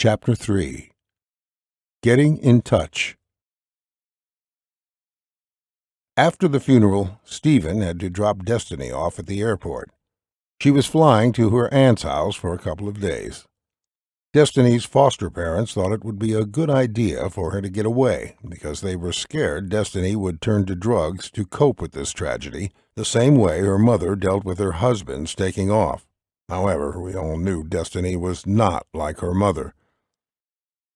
Chapter 3. Getting in Touch. After the funeral, Stephen had to drop Destiny off at the airport. She was flying to her aunt's house for a couple of days. Destiny's foster parents thought it would be a good idea for her to get away because they were scared Destiny would turn to drugs to cope with this tragedy, the same way her mother dealt with her husband's taking off. However, we all knew Destiny was not like her mother.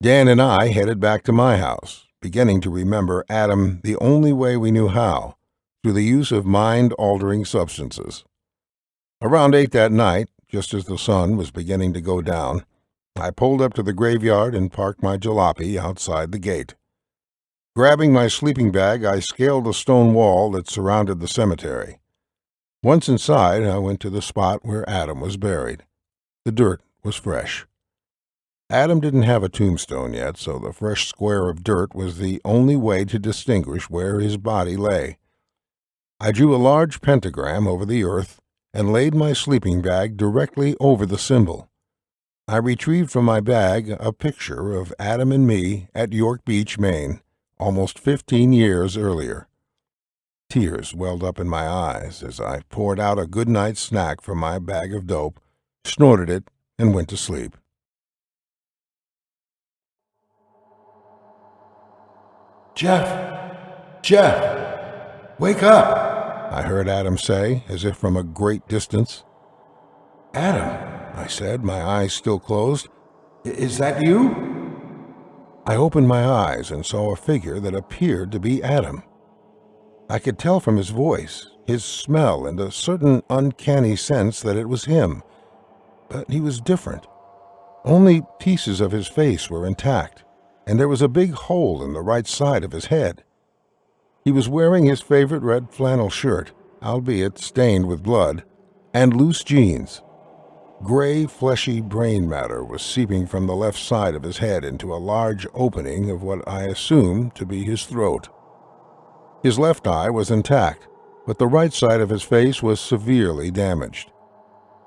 Dan and I headed back to my house, beginning to remember Adam the only way we knew how, through the use of mind-altering substances. Around 8 that night, just as the sun was beginning to go down, I pulled up to the graveyard and parked my jalopy outside the gate. Grabbing my sleeping bag, I scaled the stone wall that surrounded the cemetery. Once inside, I went to the spot where Adam was buried. The dirt was fresh. Adam didn't have a tombstone yet, so the fresh square of dirt was the only way to distinguish where his body lay. I drew a large pentagram over the earth and laid my sleeping bag directly over the symbol. I retrieved from my bag a picture of Adam and me at York Beach, Maine, almost 15 years earlier. Tears welled up in my eyes as I poured out a good night's snack from my bag of dope, snorted it, and went to sleep. Jeff, wake up, I heard Adam say, as if from a great distance. Adam, I said, my eyes still closed. Is that you? I opened my eyes and saw a figure that appeared to be Adam. I could tell from his voice, his smell, and a certain uncanny sense that it was him. But he was different. Only pieces of his face were intact, and there was a big hole in the right side of his head. He was wearing his favorite red flannel shirt, albeit stained with blood, and loose jeans. Gray, fleshy brain matter was seeping from the left side of his head into a large opening of what I assumed to be his throat. His left eye was intact, but the right side of his face was severely damaged.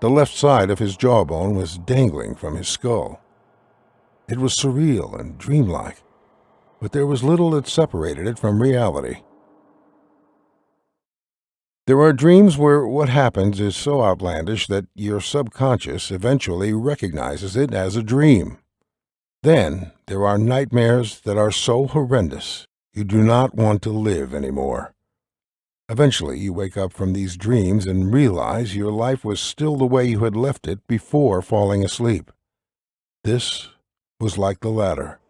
The left side of his jawbone was dangling from his skull. It was surreal and dreamlike, but there was little that separated it from reality. There are dreams where what happens is so outlandish that your subconscious eventually recognizes it as a dream. Then there are nightmares that are so horrendous you do not want to live anymore. Eventually you wake up from these dreams and realize your life was still the way you had left it before falling asleep. This was like the latter.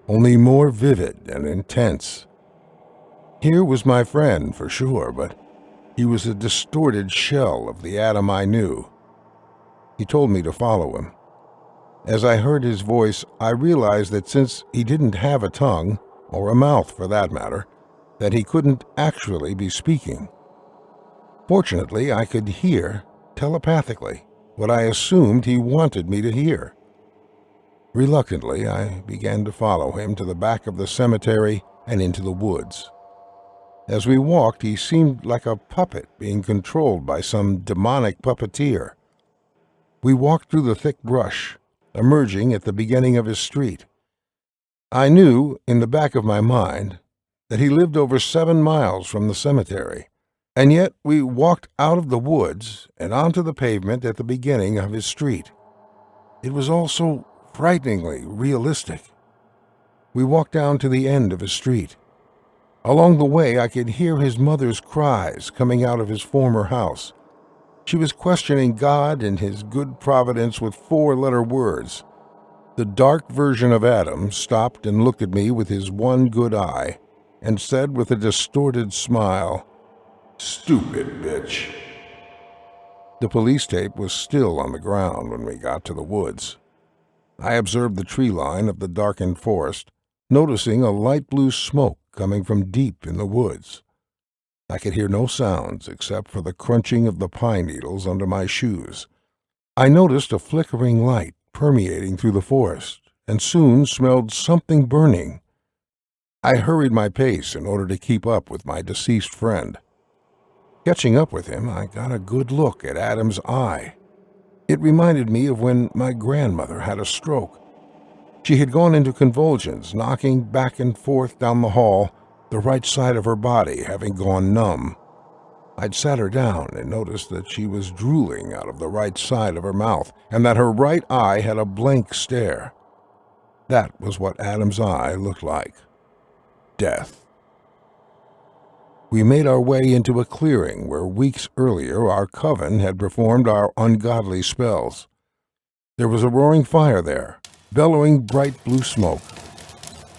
Only more vivid and intense. Here was my friend, for sure, but he was a distorted shell of the Adam I knew. He told me to follow him. As I heard his voice, I realized that since he didn't have a tongue, or a mouth for that matter, that he couldn't actually be speaking. Fortunately, I could hear, telepathically, what I assumed he wanted me to hear. Reluctantly, I began to follow him to the back of the cemetery and into the woods. As we walked, he seemed like a puppet being controlled by some demonic puppeteer. We walked through the thick brush, emerging at the beginning of his street. I knew, in the back of my mind, that he lived over 7 miles from the cemetery, and yet we walked out of the woods and onto the pavement at the beginning of his street. It was all so frighteningly realistic. We walked down to the end of his street. Along the way, I could hear his mother's cries coming out of his former house. She was questioning God and his good providence with 4-letter words. The dark version of Adam stopped and looked at me with his one good eye and said with a distorted smile, "Stupid bitch." The police tape was still on the ground when we got to the woods. I observed the tree line of the darkened forest, noticing a light blue smoke coming from deep in the woods. I could hear no sounds except for the crunching of the pine needles under my shoes. I noticed a flickering light permeating through the forest, and soon smelled something burning. I hurried my pace in order to keep up with my deceased friend. Catching up with him, I got a good look at Adam's eye. It reminded me of when my grandmother had a stroke. She had gone into convulsions, knocking back and forth down the hall, the right side of her body having gone numb. I'd sat her down and noticed that she was drooling out of the right side of her mouth and that her right eye had a blank stare. That was what Adam's eye looked like. Death. We made our way into a clearing where weeks earlier our coven had performed our ungodly spells. There was a roaring fire there, bellowing bright blue smoke.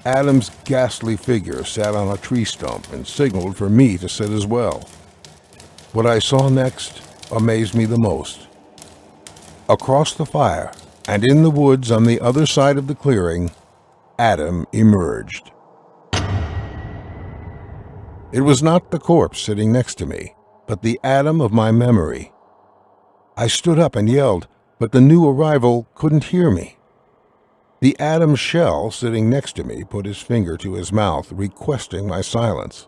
Adam's ghastly figure sat on a tree stump and signaled for me to sit as well. What I saw next amazed me the most. Across the fire, and in the woods on the other side of the clearing, Adam emerged. It was not the corpse sitting next to me, but the Adam of my memory. I stood up and yelled, but the new arrival couldn't hear me. The Adam shell sitting next to me put his finger to his mouth, requesting my silence.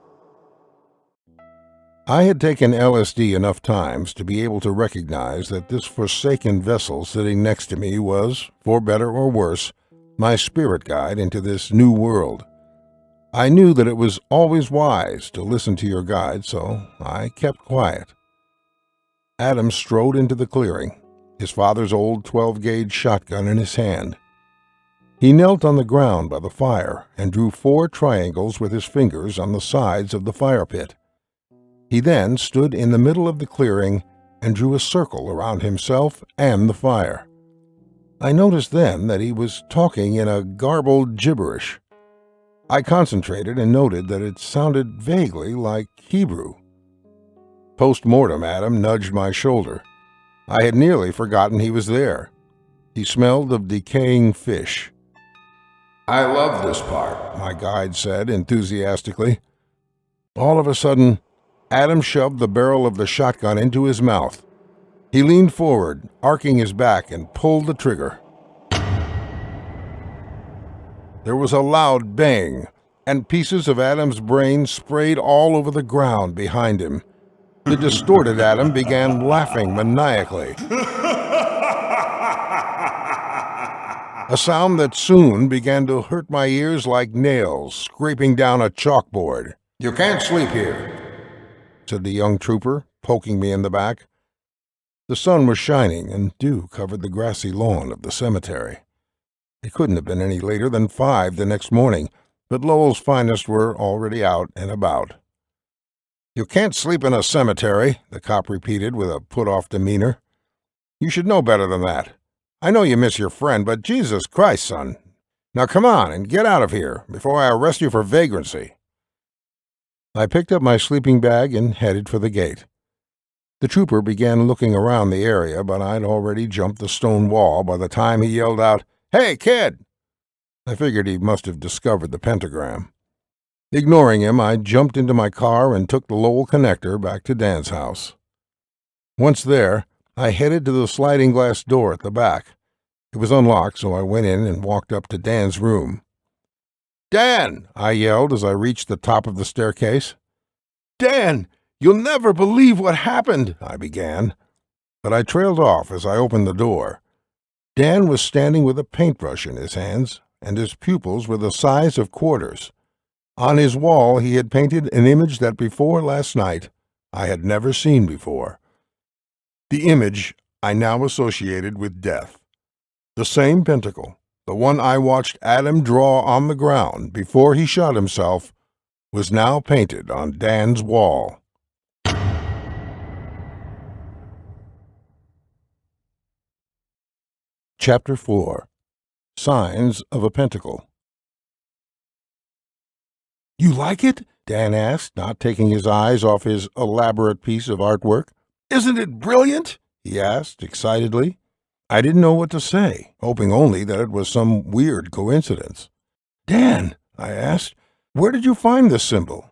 I had taken LSD enough times to be able to recognize that this forsaken vessel sitting next to me was, for better or worse, my spirit guide into this new world. I knew that it was always wise to listen to your guide, so I kept quiet. Adam strode into the clearing, his father's old 12-gauge shotgun in his hand. He knelt on the ground by the fire and drew 4 triangles with his fingers on the sides of the fire pit. He then stood in the middle of the clearing and drew a circle around himself and the fire. I noticed then that he was talking in a garbled gibberish. I concentrated and noted that it sounded vaguely like Hebrew. Post-mortem, Adam nudged my shoulder. I had nearly forgotten he was there. He smelled of decaying fish. "I love this part," my guide said enthusiastically. All of a sudden, Adam shoved the barrel of the shotgun into his mouth. He leaned forward, arcing his back, and pulled the trigger. There was a loud bang, and pieces of Adam's brain sprayed all over the ground behind him. The distorted Adam began laughing maniacally, a sound that soon began to hurt my ears like nails scraping down a chalkboard. "You can't sleep here," said the young trooper, poking me in the back. The sun was shining, and dew covered the grassy lawn of the cemetery. It couldn't have been any later than 5 the next morning, but Lowell's finest were already out and about. "You can't sleep in a cemetery," the cop repeated with a put-off demeanor. "You should know better than that. I know you miss your friend, but Jesus Christ, son. Now come on and get out of here before I arrest you for vagrancy." I picked up my sleeping bag and headed for the gate. The trooper began looking around the area, but I'd already jumped the stone wall by the time he yelled out, "Hey, kid!" I figured he must have discovered the pentagram. Ignoring him, I jumped into my car and took the Lowell connector back to Dan's house. Once there, I headed to the sliding glass door at the back. It was unlocked, so I went in and walked up to Dan's room. "Dan!" I yelled as I reached the top of the staircase. "Dan, you'll never believe what happened," I began, but I trailed off as I opened the door. Dan was standing with a paintbrush in his hands, and his pupils were the size of quarters. On his wall he had painted an image that before last night I had never seen before. The image I now associated with death. The same pentacle, the one I watched Adam draw on the ground before he shot himself, was now painted on Dan's wall. Chapter 4. Signs of a Pentacle. "You like it?" Dan asked, not taking his eyes off his elaborate piece of artwork. "Isn't it brilliant?" he asked excitedly. I didn't know what to say, hoping only that it was some weird coincidence. "Dan," I asked, "where did you find this symbol?"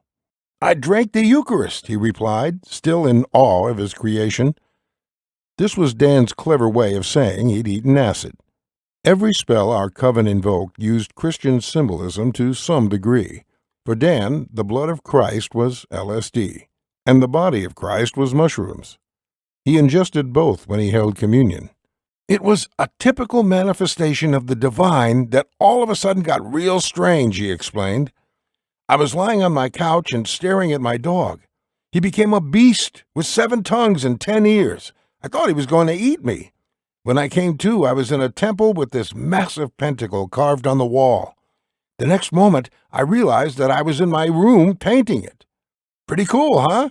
"I drank the Eucharist," he replied, still in awe of his creation. This was Dan's clever way of saying he'd eaten acid. Every spell our coven invoked used Christian symbolism to some degree. For Dan, the blood of Christ was LSD, and the body of Christ was mushrooms. He ingested both when he held communion. It was a typical manifestation of the divine that all of a sudden got real strange, he explained. I was lying on my couch and staring at my dog. He became a beast with 7 tongues and 10 ears. I thought he was going to eat me. When I came to, I was in a temple with this massive pentacle carved on the wall. The next moment, I realized that I was in my room painting it. Pretty cool, huh?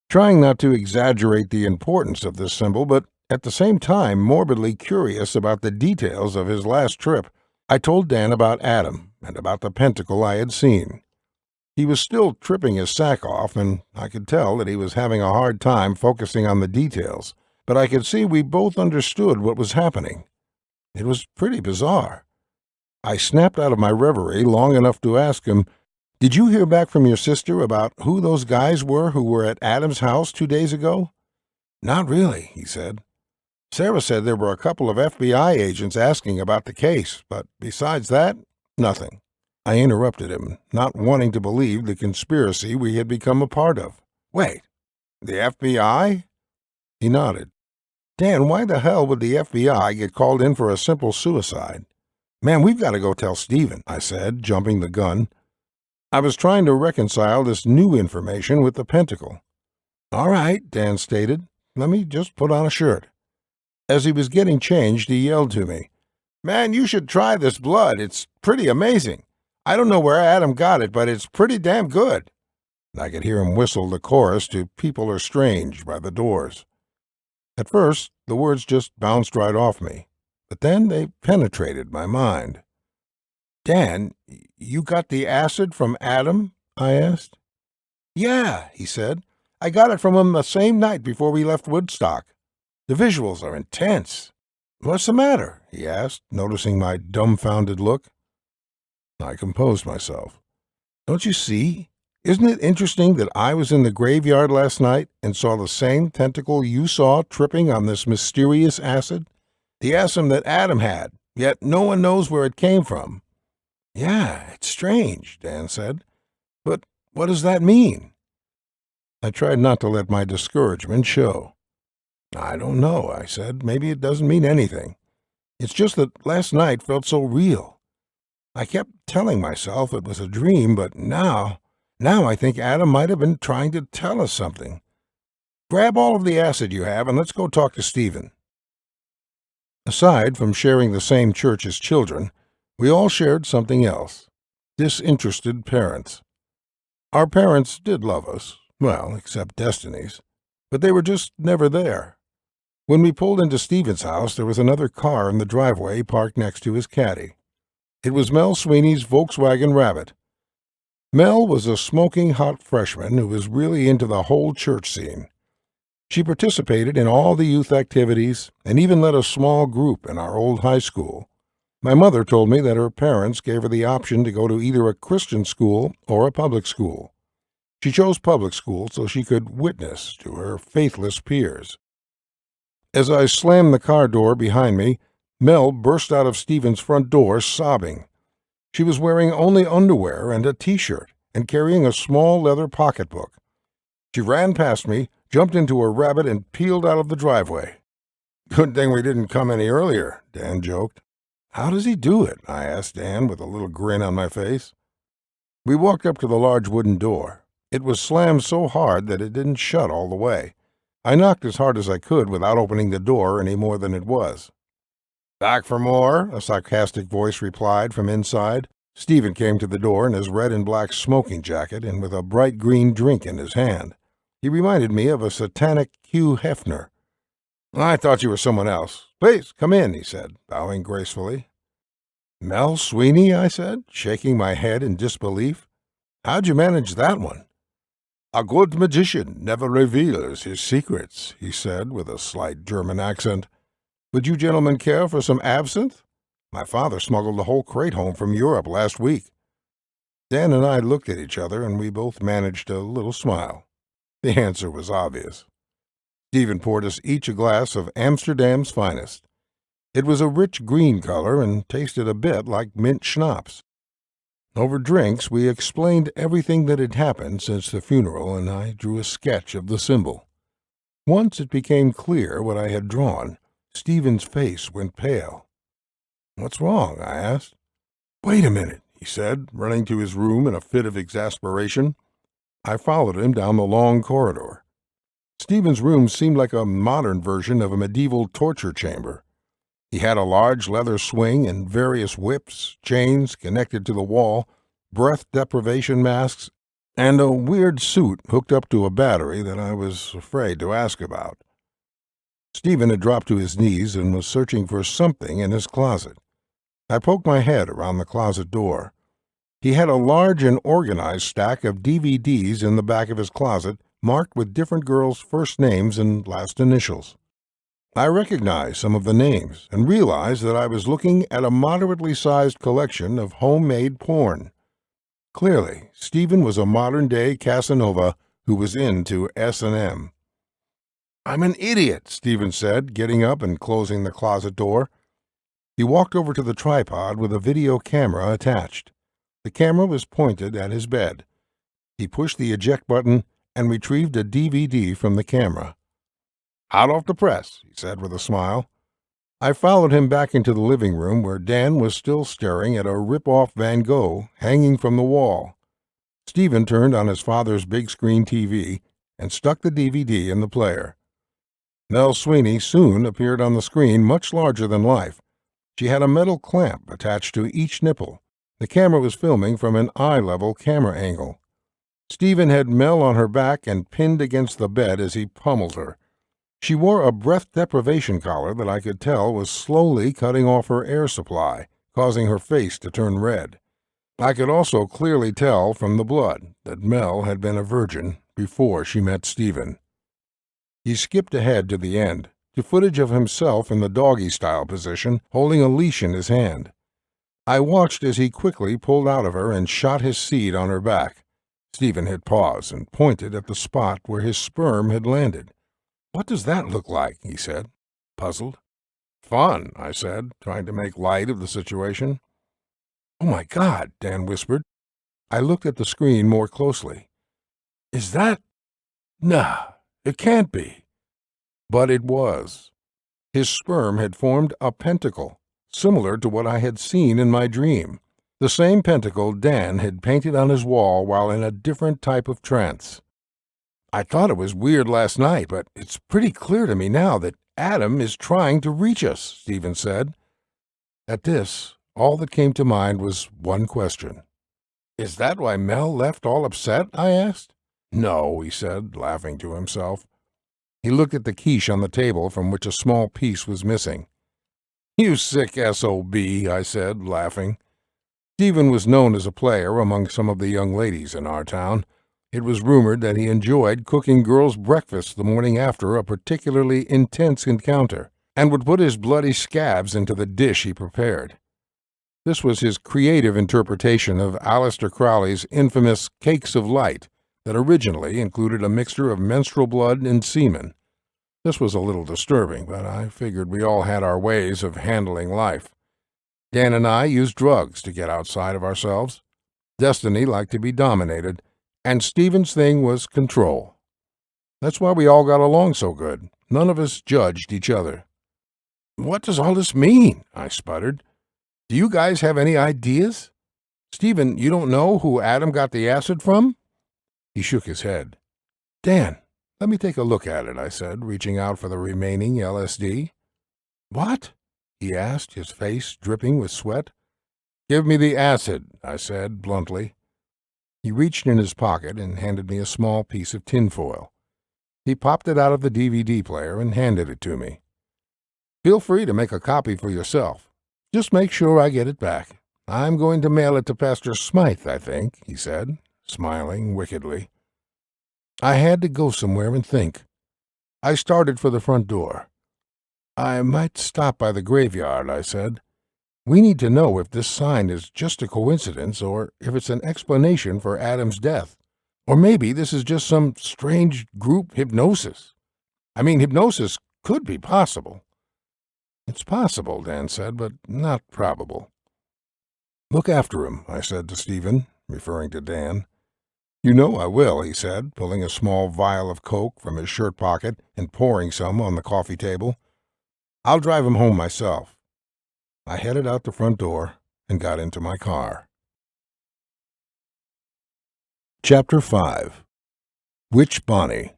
Trying not to exaggerate the importance of this symbol, but at the same time morbidly curious about the details of his last trip, I told Dan about Adam and about the pentacle I had seen. He was still tripping his sack off, and I could tell that he was having a hard time focusing on the details, but I could see we both understood what was happening. It was pretty bizarre. I snapped out of my reverie long enough to ask him, "Did you hear back from your sister about who those guys were who were at Adam's house 2 days ago?" "Not really," he said. "Sarah said there were a couple of FBI agents asking about the case, but besides that, nothing." I interrupted him, not wanting to believe the conspiracy we had become a part of. "Wait, the FBI?" He nodded. "Dan, why the hell would the FBI get called in for a simple suicide?" "Man, we've got to go tell Stephen," I said, jumping the gun. I was trying to reconcile this new information with the pentacle. "All right," Dan stated. "Let me just put on a shirt." As he was getting changed, he yelled to me, "Man, you should try this blood. It's pretty amazing. I don't know where Adam got it, but it's pretty damn good." I could hear him whistle the chorus to "People Are Strange" by the Doors. At first, the words just bounced right off me, but then they penetrated my mind. "Dan, you got the acid from Adam?" I asked. "Yeah," he said. "I got it from him the same night before we left Woodstock. The visuals are intense." "What's the matter?" he asked, noticing my dumbfounded look. I composed myself. "Don't you see? Isn't it interesting that I was in the graveyard last night and saw the same tentacle you saw tripping on this mysterious acid? The acid that Adam had, yet no one knows where it came from." "Yeah, it's strange," Dan said. "But what does that mean?" I tried not to let my discouragement show. "I don't know," I said. "Maybe it doesn't mean anything. It's just that last night felt so real. I kept telling myself it was a dream, but now I think Adam might have been trying to tell us something. Grab all of the acid you have and let's go talk to Stephen." Aside from sharing the same church as children, we all shared something else: disinterested parents. Our parents did love us, well, except Destiny's, but they were just never there. When we pulled into Stephen's house, there was another car in the driveway parked next to his caddy. It was Mel Sweeney's Volkswagen Rabbit. Mel was a smoking hot freshman who was really into the whole church scene. She participated in all the youth activities and even led a small group in our old high school. My mother told me that her parents gave her the option to go to either a Christian school or a public school. She chose public school so she could witness to her faithless peers. As I slammed the car door behind me, Mel burst out of Stephen's front door sobbing. She was wearing only underwear and a T-shirt and carrying a small leather pocketbook. She ran past me, jumped into her Rabbit, and peeled out of the driveway. "Good thing we didn't come any earlier," Dan joked. "How does he do it?" I asked Dan with a little grin on my face. We walked up to the large wooden door. It was slammed so hard that it didn't shut all the way. I knocked as hard as I could without opening the door any more than it was. "Back for more?" a sarcastic voice replied from inside. Stephen came to the door in his red and black smoking jacket and with a bright green drink in his hand. He reminded me of a satanic Hugh Hefner. "I thought you were someone else. Please, come in," he said, bowing gracefully. "Mel Sweeney?" I said, shaking my head in disbelief. "How'd you manage that one?" "A good magician never reveals his secrets," he said with a slight German accent. "Would you gentlemen care for some absinthe? My father smuggled a whole crate home from Europe last week." Dan and I looked at each other, and we both managed a little smile. The answer was obvious. Stephen poured us each a glass of Amsterdam's finest. It was a rich green color and tasted a bit like mint schnapps. Over drinks, we explained everything that had happened since the funeral, and I drew a sketch of the symbol. Once it became clear what I had drawn, Stephen's face went pale. "What's wrong?" I asked. "Wait a minute," he said, running to his room in a fit of exasperation. I followed him down the long corridor. Stephen's room seemed like a modern version of a medieval torture chamber. He had a large leather swing and various whips, chains connected to the wall, breath deprivation masks, and a weird suit hooked up to a battery that I was afraid to ask about. Stephen had dropped to his knees and was searching for something in his closet. I poked my head around the closet door. He had a large and organized stack of DVDs in the back of his closet, marked with different girls' first names and last initials. I recognized some of the names and realized that I was looking at a moderately sized collection of homemade porn. Clearly, Stephen was a modern-day Casanova who was into S&M. "I'm an idiot," Stephen said, getting up and closing the closet door. He walked over to the tripod with a video camera attached. The camera was pointed at his bed. He pushed the eject button and retrieved a DVD from the camera. "Hot off the press," he said with a smile. I followed him back into the living room where Dan was still staring at a rip-off Van Gogh hanging from the wall. Stephen turned on his father's big-screen TV and stuck the DVD in the player. Nell Sweeney soon appeared on the screen, much larger than life. She had a metal clamp attached to each nipple. The camera was filming from an eye-level camera angle. Stephen had Mel on her back and pinned against the bed as he pummeled her. She wore a breath deprivation collar that I could tell was slowly cutting off her air supply, causing her face to turn red. I could also clearly tell from the blood that Mel had been a virgin before she met Stephen. He skipped ahead to the end, to footage of himself in the doggy-style position, holding a leash in his hand. I watched as he quickly pulled out of her and shot his seed on her back. Stephen had paused and pointed at the spot where his sperm had landed. "What does that look like?" he said, puzzled. "Fun," I said, trying to make light of the situation. "Oh, my God," Dan whispered. I looked at the screen more closely. "Is that? Nah, it can't be." But it was. His sperm had formed a pentacle, similar to what I had seen in my dream. The same pentacle Dan had painted on his wall while in a different type of trance. "I thought it was weird last night, but it's pretty clear to me now that Adam is trying to reach us," Stephen said. At this, all that came to mind was one question. "Is that why Mel left all upset?" I asked. "No," he said, laughing to himself. He looked at the quiche on the table, from which a small piece was missing. "You sick S.O.B., I said, laughing. Stephen was known as a player among some of the young ladies in our town. It was rumored that he enjoyed cooking girls' breakfast the morning after a particularly intense encounter, and would put his bloody scabs into the dish he prepared. This was his creative interpretation of Aleister Crowley's infamous Cakes of Light that originally included a mixture of menstrual blood and semen. This was a little disturbing, but I figured we all had our ways of handling life. Dan and I used drugs to get outside of ourselves. Destiny liked to be dominated, and Stephen's thing was control. That's why we all got along so good. None of us judged each other. "What does all this mean?" I sputtered. "Do you guys have any ideas? Stephen, you don't know who Adam got the acid from?" He shook his head. "Dan, let me take a look at it," I said, reaching out for the remaining LSD. "What?" he asked, his face dripping with sweat. "Give me the acid," I said bluntly. He reached in his pocket and handed me a small piece of tinfoil. He popped it out of the DVD player and handed it to me. "Feel free to make a copy for yourself. Just make sure I get it back. I'm going to mail it to Pastor Smythe, I think," he said, smiling wickedly. I had to go somewhere and think. I started for the front door. "I might stop by the graveyard," I said. "We need to know if this sign is just a coincidence or if it's an explanation for Adam's death. Or maybe this is just some strange group hypnosis. I mean, hypnosis could be possible." "It's possible," Dan said, "but not probable." "Look after him," I said to Stephen, referring to Dan. "You know I will," he said, pulling a small vial of Coke from his shirt pocket and pouring some on the coffee table. I'll drive him home myself." I headed out the front door and got into my car. Chapter 5. Witch Bonnie.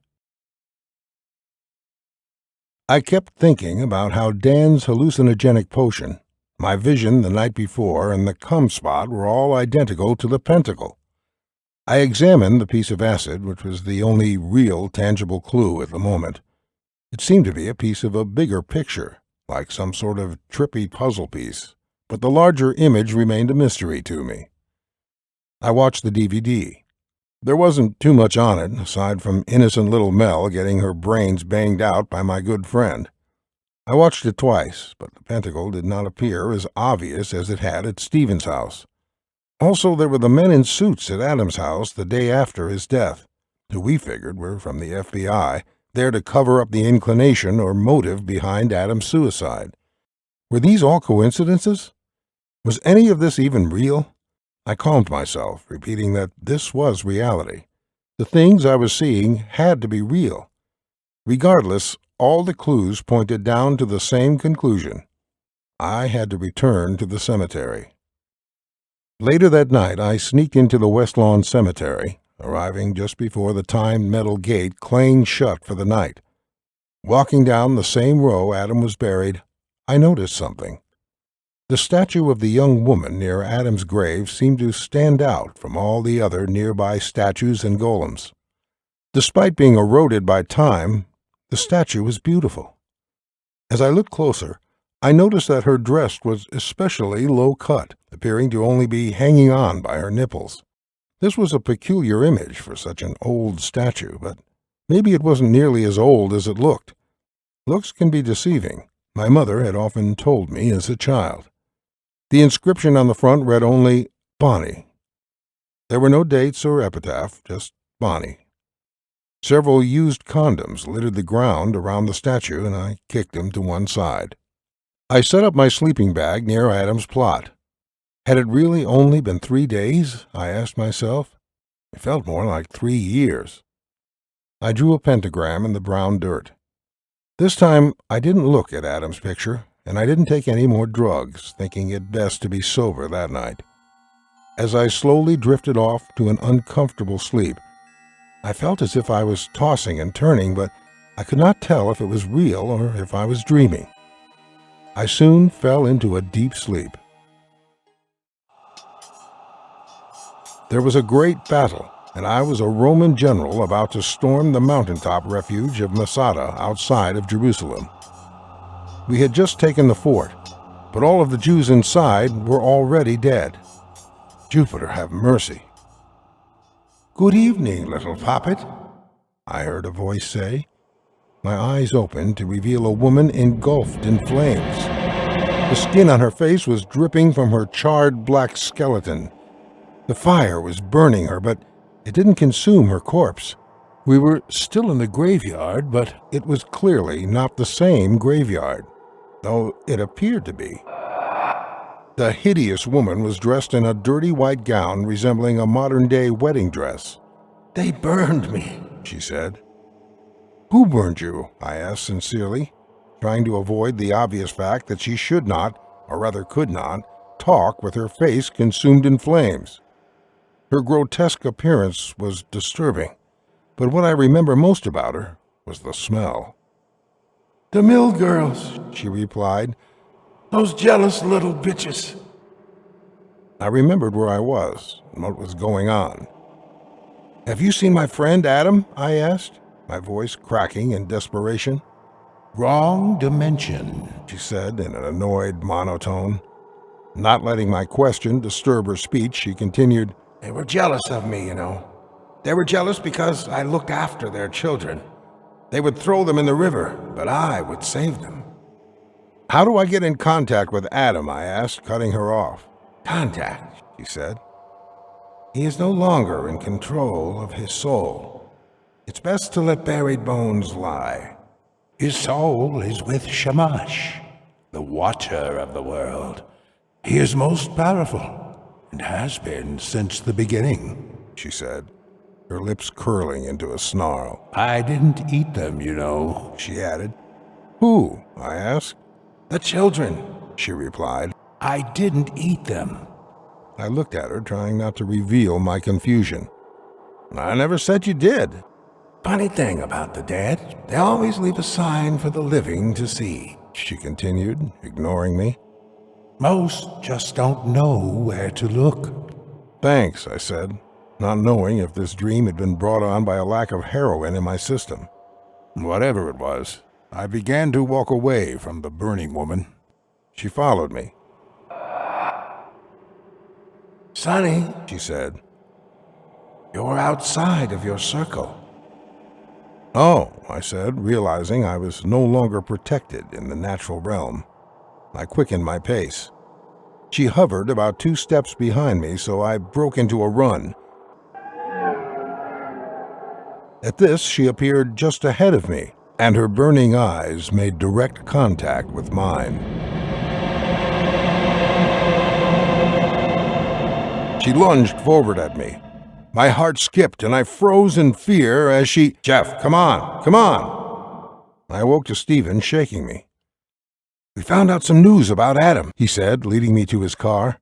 I kept thinking about how Dan's hallucinogenic potion, my vision the night before, and the cum spot were all identical to the Pentacle. I examined the piece of acid, which was the only real tangible clue at the moment. It seemed to be a piece of a bigger picture, like some sort of trippy puzzle piece, but the larger image remained a mystery to me. I watched the DVD. There wasn't too much on it, aside from innocent little Mel getting her brains banged out by my good friend. I watched it twice, but the Pentacle did not appear as obvious as it had at Stephen's house. Also, there were the men in suits at Adam's house the day after his death, who we figured were from the FBI, there to cover up the inclination or motive behind Adam's suicide. Were these all coincidences? Was any of this even real? I calmed myself, repeating that this was reality. The things I was seeing had to be real. Regardless, all the clues pointed down to the same conclusion. I had to return to the cemetery. Later that night, I sneaked into the West Lawn Cemetery, arriving just before the timed metal gate clanged shut for the night. Walking down the same row Adam was buried, I noticed something. The statue of the young woman near Adam's grave seemed to stand out from all the other nearby statues and golems. Despite being eroded by time, the statue was beautiful. As I looked closer, I noticed that her dress was especially low-cut, appearing to only be hanging on by her nipples. This was a peculiar image for such an old statue, but maybe it wasn't nearly as old as it looked. Looks can be deceiving. My mother had often told me as a child. The inscription on the front read only, Bonnie. There were no dates or epitaph, just Bonnie. Several used condoms littered the ground around the statue, and I kicked them to one side. I set up my sleeping bag near Adam's plot. Had it really only been 3 days? I asked myself. It felt more like 3 years. I drew a pentagram in the brown dirt. This time, I didn't look at Adam's picture, and I didn't take any more drugs, thinking it best to be sober that night. As I slowly drifted off to an uncomfortable sleep, I felt as if I was tossing and turning, but I could not tell if it was real or if I was dreaming. I soon fell into a deep sleep. There was a great battle, and I was a Roman general about to storm the mountaintop refuge of Masada outside of Jerusalem. We had just taken the fort, but all of the Jews inside were already dead. Jupiter have mercy. "Good evening, little puppet," I heard a voice say. My eyes opened to reveal a woman engulfed in flames. The skin on her face was dripping from her charred black skeleton. The fire was burning her, but it didn't consume her corpse. We were still in the graveyard, but it was clearly not the same graveyard, though it appeared to be. The hideous woman was dressed in a dirty white gown resembling a modern-day wedding dress. "They burned me," she said. "Who burned you?" I asked sincerely, trying to avoid the obvious fact that she should not, or rather could not, talk with her face consumed in flames. Her grotesque appearance was disturbing, but what I remember most about her was the smell. "The mill girls," she replied. "Those jealous little bitches." I remembered where I was and what was going on. "Have you seen my friend Adam?" I asked, my voice cracking in desperation. "Wrong dimension," she said in an annoyed monotone. Not letting my question disturb her speech, she continued, "They were jealous of me, you know. They were jealous because I looked after their children. They would throw them in the river, but I would save them." "How do I get in contact with Adam?" I asked, cutting her off. "Contact," she said. "He is no longer in control of his soul. It's best to let buried bones lie. His soul is with Shamash, the watcher of the world. He is most powerful, and has been since the beginning," she said, her lips curling into a snarl. "I didn't eat them, you know," she added. "Who?" I asked. "The children," she replied. "I didn't eat them." I looked at her, trying not to reveal my confusion. "I never said you did." "Funny thing about the dead, they always leave a sign for the living to see," she continued, ignoring me. "Most just don't know where to look." "Thanks," I said, not knowing if this dream had been brought on by a lack of heroin in my system. Whatever it was, I began to walk away from the burning woman. She followed me. "Sonny," she said, "you're outside of your circle." "Oh," I said, realizing I was no longer protected in the natural realm. I quickened my pace. She hovered about 2 steps behind me, so I broke into a run. At this, she appeared just ahead of me, and her burning eyes made direct contact with mine. She lunged forward at me. My heart skipped, and I froze in fear as she... "Jeff, come on, come on!" I awoke to Stephen shaking me. "We found out some news about Adam," he said, leading me to his car.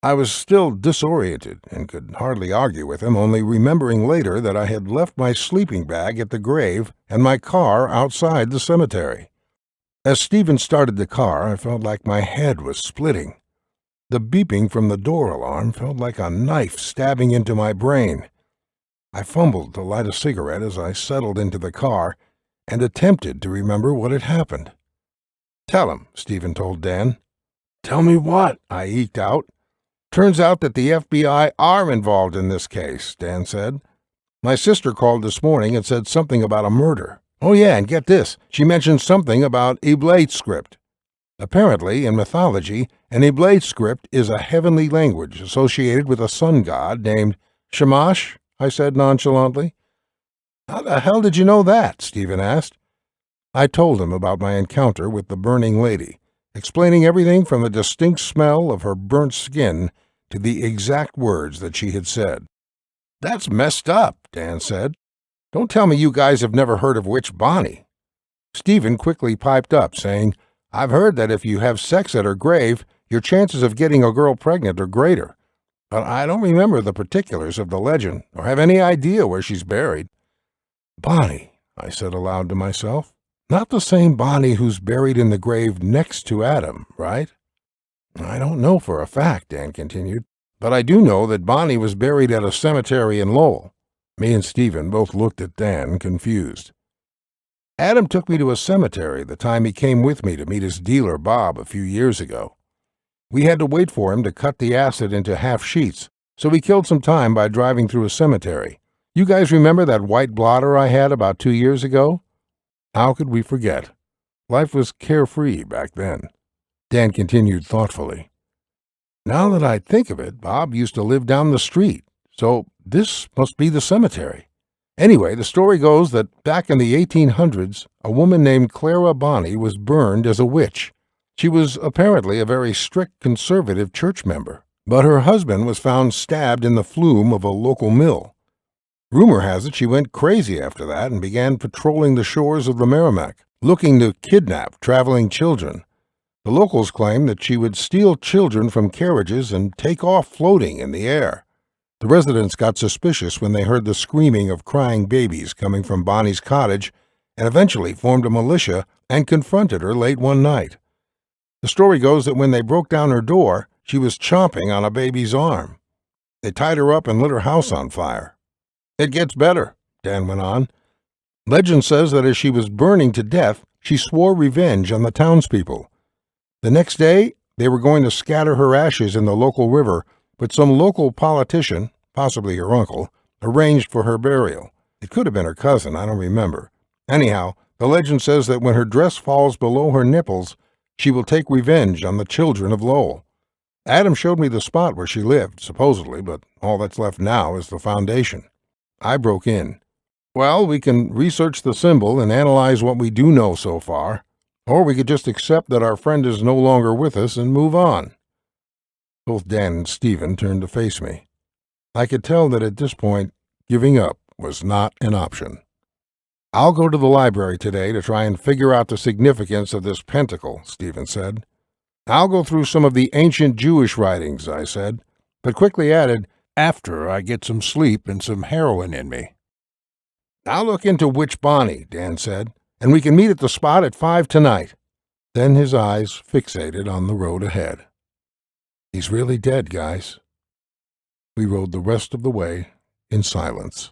I was still disoriented and could hardly argue with him, only remembering later that I had left my sleeping bag at the grave and my car outside the cemetery. As Stephen started the car, I felt like my head was splitting. The beeping from the door alarm felt like a knife stabbing into my brain. I fumbled to light a cigarette as I settled into the car and attempted to remember what had happened. "Tell him," Stephen told Dan. "Tell me what?" I eked out. "Turns out that the FBI are involved in this case," Dan said. "My sister called this morning and said something about a murder. Oh yeah, and get this, she mentioned something about Iblate script. Apparently, in mythology, an Iblate script is a heavenly language associated with a sun god named Shamash," I said nonchalantly. "How the hell did you know that?" Stephen asked. I told him about my encounter with the burning lady, explaining everything from the distinct smell of her burnt skin to the exact words that she had said. "That's messed up," Dan said. "Don't tell me you guys have never heard of Witch Bonnie." Stephen quickly piped up, saying, "I've heard that if you have sex at her grave, your chances of getting a girl pregnant are greater. But I don't remember the particulars of the legend, or have any idea where she's buried." "Bonnie," I said aloud to myself. "Not the same Bonnie who's buried in the grave next to Adam, right?" "I don't know for a fact," Dan continued, "but I do know that Bonnie was buried at a cemetery in Lowell." Me and Stephen both looked at Dan, confused. "Adam took me to a cemetery the time he came with me to meet his dealer, Bob, a few years ago. We had to wait for him to cut the acid into half sheets, so we killed some time by driving through a cemetery. You guys remember that white blotter I had about 2 years ago? How could we forget? Life was carefree back then." Dan continued thoughtfully. "Now that I think of it, Bob used to live down the street, so this must be the cemetery. Anyway, the story goes that back in the 1800s, a woman named Clara Bonnie was burned as a witch. She was apparently a very strict conservative church member, but her husband was found stabbed in the flume of a local mill. Rumor has it she went crazy after that and began patrolling the shores of the Merrimack, looking to kidnap traveling children. The locals claim that she would steal children from carriages and take off floating in the air. The residents got suspicious when they heard the screaming of crying babies coming from Bonnie's cottage and eventually formed a militia and confronted her late one night. The story goes that when they broke down her door, she was chomping on a baby's arm. They tied her up and lit her house on fire. It gets better," Dan went on. "Legend says that as she was burning to death, she swore revenge on the townspeople. The next day, they were going to scatter her ashes in the local river, but some local politician, possibly her uncle, arranged for her burial. It could have been her cousin, I don't remember. Anyhow, the legend says that when her dress falls below her nipples, she will take revenge on the children of Lowell. Adam showed me the spot where she lived, supposedly, but all that's left now is the foundation." I broke in. "Well, we can research the symbol and analyze what we do know so far, or we could just accept that our friend is no longer with us and move on." Both Dan and Stephen turned to face me. I could tell that at this point, giving up was not an option. I'll go to the library today to try and figure out the significance of this pentacle, Stephen said. I'll go through some of the ancient Jewish writings, I said, but quickly added, after I get some sleep and some heroin in me. I'll look into Witch Bonnie, Dan said, and we can meet at the spot at 5 tonight. Then his eyes fixated on the road ahead. He's really dead, guys. We rode the rest of the way in silence.